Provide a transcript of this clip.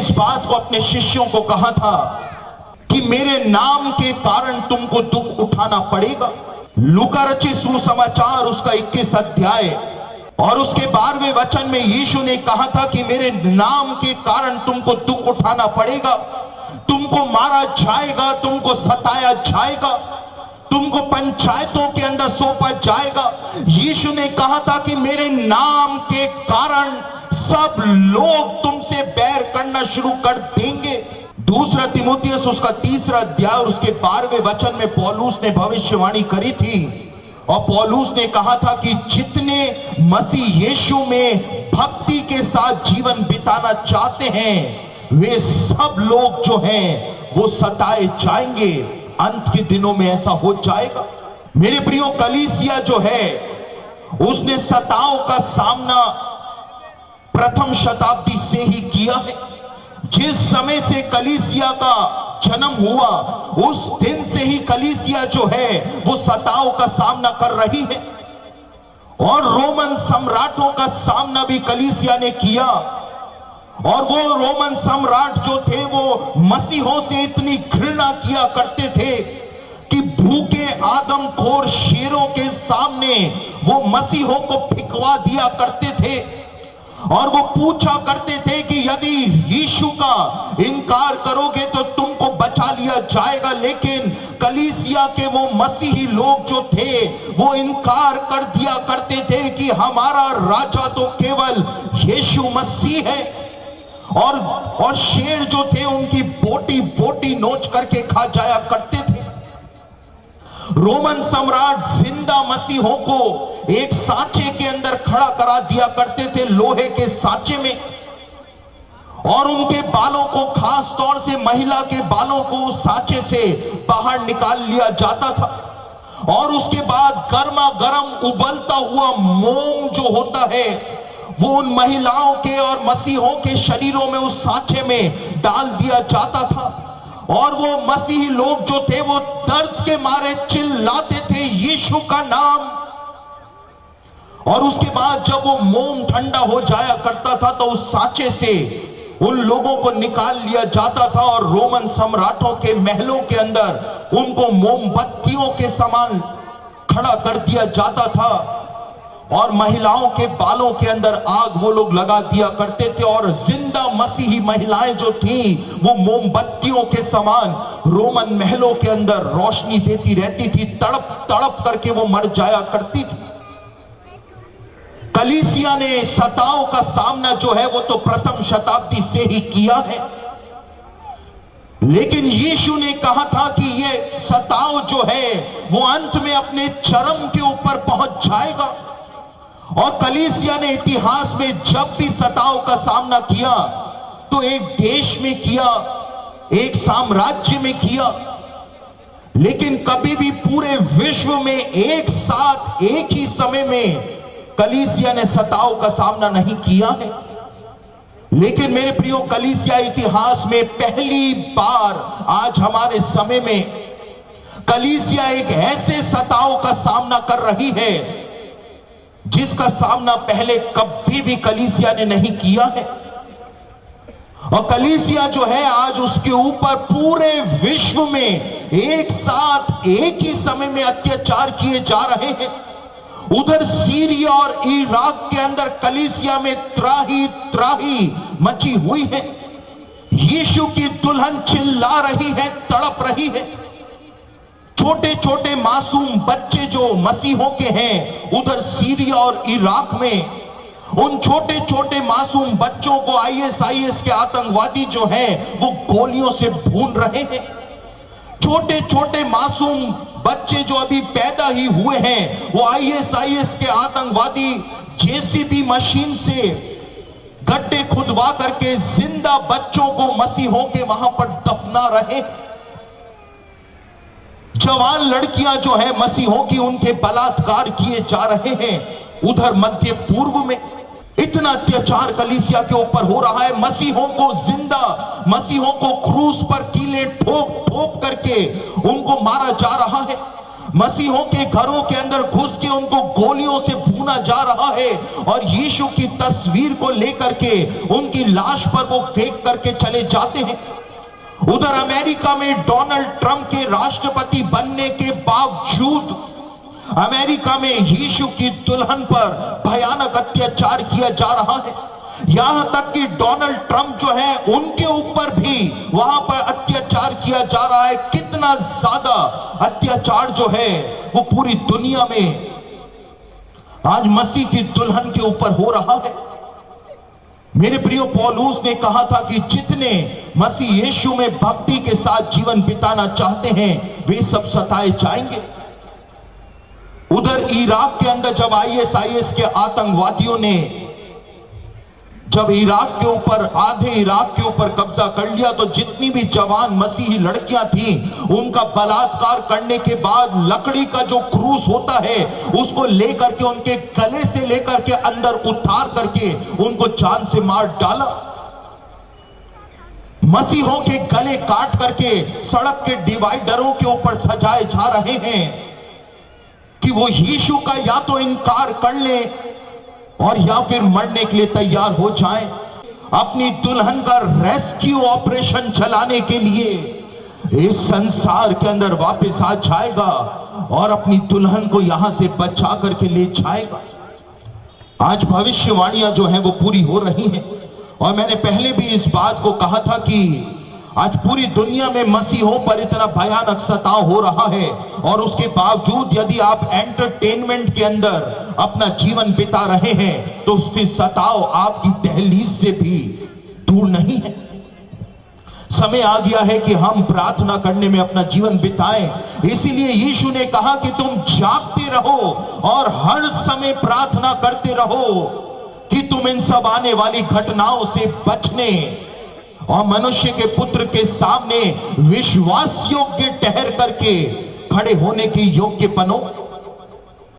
इस बात को अपने शिष्यों को कहा था कि मेरे नाम के कारण तुमको दुख उठाना पड़ेगा। लूका रचित सुसमाचार उसका 21 अध्याय और उसके 12वें वचन में यीशु ने कहा था कि मेरे नाम के कारण तुमको दुख उठाना पड़ेगा, तुमको मारा जाएगा, तुमको सताया जाएगा, तुमको पंचायतों के अंदर सौंपा जाएगा। यीशु ने कहा था कि मेरे नाम के कारण सब लोग तुमसे बैर करना शुरू कर देंगे। दूसरा तिमुथियुस उसका 3रा अध्याय और उसके 12वें वचन में पौलुस ने भविष्यवाणी करी थी और पौलुस ने कहा था कि जितने मसीह यीशु में भक्ति के साथ जीवन बिताना चाहते हैं वे सब लोग जो हैं वो सताए जाएंगे। अंत के दिनों में ऐसा हो जाएगा। मेरे प्रियो, कलीसिया जो है उसने सताओं का सामना प्रथम शताब्दी से ही किया है। जिस समय से कलीसिया का जन्म हुआ उस दिन से ही कलीसिया जो है वो सताओं का सामना कर रही है और रोमन सम्राटों का सामना भी कलीसिया ने किया। और वो रोमन सम्राट जो थे वो मसीहों से इतनी घृणा किया करते थे कि भूखे आदमखोर शेरों के सामने वो मसीहों को फिकवा दिया करते थे और वो पूछा करते थे कि यदि यीशु का इनकार करोगे तो तुमको बचा लिया जाएगा। लेकिन कलीसिया के वो मसीही लोग जो थे वो इनकार कर दिया करते थे कि हमारा राजा तो केवल यीशु मसीह है। और शेर जो थे उनकी बोटी बोटी नोच करके खा जाया करते थे। रोमन सम्राट जिंदा मसीहों को एक सांचे के अंदर खड़ा करा दिया करते थे, लोहे के सांचे में, और उनके बालों को, खास तौर से महिला के बालों को उस सांचे से बाहर निकाल लिया जाता था और उसके बाद गर्मा गर्म उबलता हुआ मोम जो होता है वो उन महिलाओं के और मसीहों के शरीरों में उस सांचे में डाल दिया जाता था और वो मसीही लोग जो थे वो दर्द के मारे चिल्लाते थे यीशु का नाम। और उसके बाद जब वो मोम ठंडा हो जाया करता था तो उस सांचे से उन लोगों को निकाल लिया जाता था और रोमन सम्राटों के महलों के अंदर उनको मोमबत्तियों के समान खड़ा कर दिया जाता था और महिलाओं के बालों के अंदर आग वो लोग लगा दिया करते थे और जिंदा मसीही महिलाएं जो थी वो मोमबत्तियों के समान रोमन महलों के अंदर रोशनी देती रहती थी, तड़प तड़प करके वो मर जाया करती थी। कलीसिया ने सताओं का सामना जो है वो तो प्रथम शताब्दी से ही किया है, लेकिन यीशु ने कहा था कि ये सताव जो है वो अंत में अपने चरम के ऊपर पहुंच जाएगा। और कलीसिया ने इतिहास में जब भी सताव का सामना किया तो एक देश में किया, एक साम्राज्य में किया, लेकिन कभी भी पूरे विश्व में एक साथ एक ही समय में कलीसिया ने सताव का सामना नहीं किया है। लेकिन मेरे प्रियो, कलीसिया इतिहास में पहली बार आज हमारे समय में कलीसिया एक ऐसे सताव का सामना कर रही है जिसका सामना पहले कभी भी कलीसिया ने नहीं किया है। और कलीसिया जो है आज उसके ऊपर पूरे विश्व में एक साथ एक ही समय में अत्याचार किए जा रहे हैं। उधर सीरिया और इराक के अंदर कलीसिया में त्राही त्राही मची हुई है। यीशु की दुल्हन चिल्ला रही है, तड़प रही है। छोटे छोटे मासूम बच्चे जो मसीहों के हैं उधर सीरिया और इराक में उन छोटे छोटे मासूम बच्चों को आईएसआईएस के आतंकवादी जो हैं वो गोलियों से भून रहे हैं। छोटे छोटे मासूम बच्चे जो अभी पैदा ही हुए हैं वो आईएसआईएस के आतंकवादी जेसीबी मशीन से गड्ढे खुदवा करके जिंदा बच्चों को मसीहों के वहां पर दफना रहे। जवान लड़कियां जो है मसीहों की, उनके बलात्कार किए जा रहे हैं। उधर मध्य पूर्व में इतना अत्याचार कलीसिया के ऊपर हो रहा है। मसीहों को जिंदा, मसीहों को क्रूस पर कीले ठोक ठोक करके उनको मारा जा रहा है। मसीहों के घरों के अंदर घुस के उनको गोलियों से भूना जा रहा है और यीशु की तस्वीर को लेकर के उनकी लाश पर वो फेंक करके चले जाते हैं। उधर अमेरिका में डोनाल्ड ट्रंप के राष्ट्रपति बनने के बावजूद अमेरिका में यीशु की दुल्हन पर भयानक अत्याचार किया जा रहा है। यहां तक कि डोनाल्ड ट्रंप जो है उनके ऊपर भी वहां पर अत्याचार किया जा रहा है। कितना ज्यादा अत्याचार जो है वो पूरी दुनिया में आज मसीह की दुल्हन के ऊपर हो रहा है। मेरे प्रियो, पौलुस ने कहा था कि जितने मसीह यीशु में भक्ति के साथ जीवन बिताना चाहते हैं वे सब सताए जाएंगे। उधर इराक के अंदर जब ISIS के आतंकवादियों ने जब इराक के ऊपर आधे इराक के ऊपर कब्जा कर लिया तो जितनी भी जवान मसीही लड़कियां थी उनका बलात्कार करने के बाद लकड़ी का जो क्रूस होता है उसको लेकर के उनके गले से लेकर के अंदर उतार करके उनको जान से मार डाला। मसीहों के गले काट करके सड़क के डिवाइडरों के ऊपर सजाए जा रहे हैं कि वो यीशु का या तो इनकार कर ले और या फिर मरने के लिए तैयार हो जाएं। अपनी दुल्हन का रेस्क्यू ऑपरेशन चलाने के लिए इस संसार के अंदर वापस आ जाएगा और अपनी दुल्हन को यहां से बचा करके ले जाएगा। आज भविष्यवाणियां जो हैं वो पूरी हो रही हैं और मैंने पहले भी इस बात को कहा था कि आज पूरी दुनिया में मसीहों पर इतना भयानक सताव हो रहा है और उसके बावजूद यदि आप एंटरटेनमेंट के अंदर अपना जीवन बिता रहे हैं तो फिर सताव आपकी दहलीज से भी दूर नहीं है। समय आ गया है कि हम प्रार्थना करने में अपना जीवन बिताएं। इसीलिए यीशु ने कहा कि तुम जागते रहो और हर समय प्रार्थना करते रहो कि तुम इन सब आने वाली घटनाओं से बचने और मनुष्य के पुत्र के सामने विश्वास योग्य ठहर करके खड़े होने के योग्य बनो।